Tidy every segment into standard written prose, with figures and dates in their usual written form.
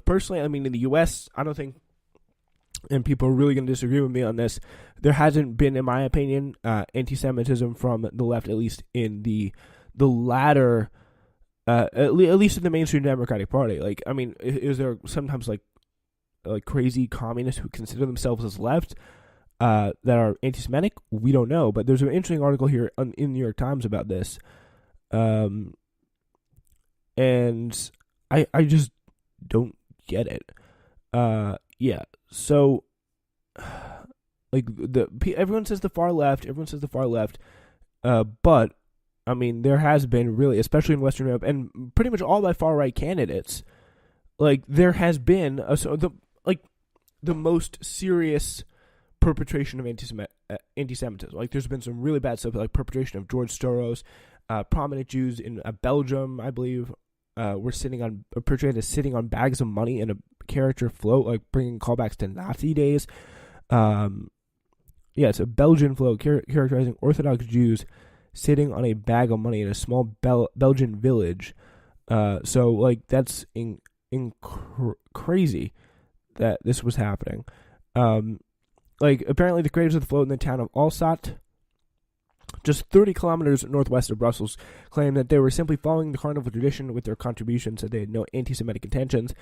Personally, I mean, in the U.S., I don't think, and people are really going to disagree with me on this, there hasn't been, in my opinion, anti-Semitism from the left, at least in the latter, at least in the mainstream Democratic Party. Like, I mean, is there sometimes like crazy communists who consider themselves as left that are anti-Semitic? We don't know, but there's an interesting article here in the New York Times about this, and I just don't get it. Yeah. So, like everyone says the far left. But I mean, there has been really, especially in Western Europe, and pretty much all by far right candidates. Like there has been the most serious perpetration of anti-Semitism. Like there's been some really bad stuff, like perpetration of George Soros, prominent Jews in Belgium, I believe, were portrayed as sitting on bags of money in a character float, like bringing callbacks to Nazi days. It's a Belgian float characterizing Orthodox Jews sitting on a bag of money in a small Belgian village. So like that's crazy that this was happening. Like apparently the creators of the float in the town of Alsace, just 30 kilometers northwest of Brussels, claimed that they were simply following the carnival tradition with their contributions, that they had no anti-Semitic intentions.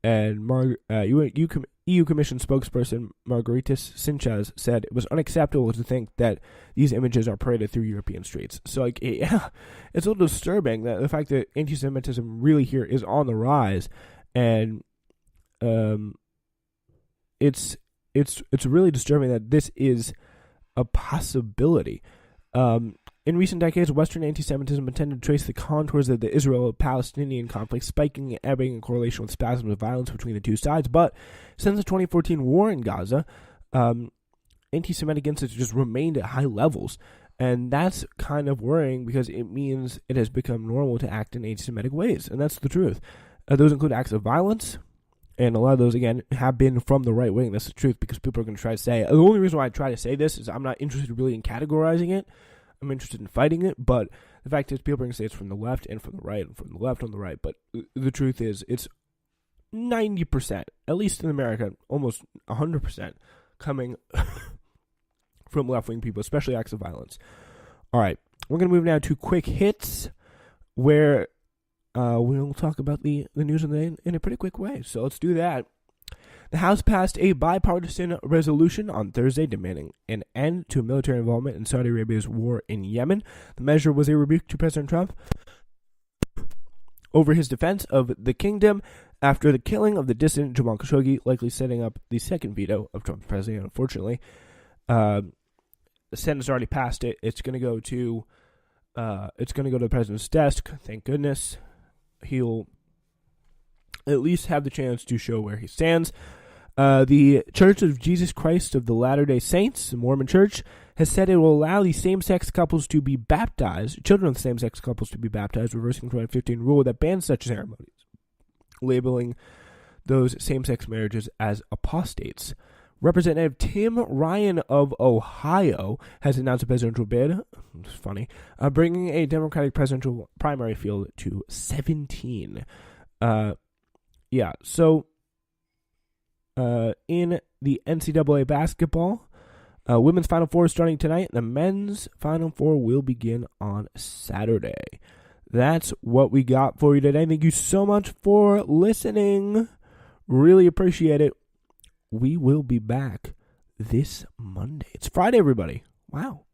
And EU Commission spokesperson Margaritis Sinchez said it was unacceptable to think that these images are paraded through European streets. So, like, yeah, it's a little disturbing that the fact that anti-Semitism really here is on the rise, and it's really disturbing that this is a possibility. In recent decades, Western anti-Semitism tended to trace the contours of the Israel-Palestinian conflict, spiking and ebbing in correlation with spasms of violence between the two sides. But since the 2014 war in Gaza, anti-Semitic incidents just remained at high levels. And that's kind of worrying because it means it has become normal to act in anti-Semitic ways. And that's the truth. Those include acts of violence. And a lot of those, again, have been from the right wing. That's the truth, because people are going to try to say, the only reason why I try to say this is I'm not interested really in categorizing it. I'm interested in fighting it, but the fact is people are going to say it's from the left and from the right and from the left on the right. But the truth is it's 90%, at least in America, almost 100% coming from left-wing people, especially acts of violence. All right, we're going to move now to quick hits, where we'll talk about the news of the day in a pretty quick way. So let's do that. The House passed a bipartisan resolution on Thursday demanding an end to military involvement in Saudi Arabia's war in Yemen. The measure was a rebuke to President Trump over his defense of the kingdom after the killing of the dissident Jamal Khashoggi, likely setting up the second veto of Trump's presidency. Unfortunately, the Senate's already passed it. It's going to go to the president's desk. Thank goodness. He'll at least have the chance to show where he stands. The Church of Jesus Christ of the Latter-day Saints, the Mormon Church, has said it will allow the same-sex couples to be baptized, children of the same-sex couples to be baptized, reversing the 2015 rule that bans such ceremonies, labeling those same-sex marriages as apostates. Representative Tim Ryan of Ohio has announced a presidential bid, it's funny, bringing a Democratic presidential primary field to 17. So in the NCAA basketball, women's Final Four is starting tonight. The men's Final Four will begin on Saturday. That's what we got for you today. Thank you so much for listening. Really appreciate it. We will be back this Monday. It's Friday, everybody. Wow.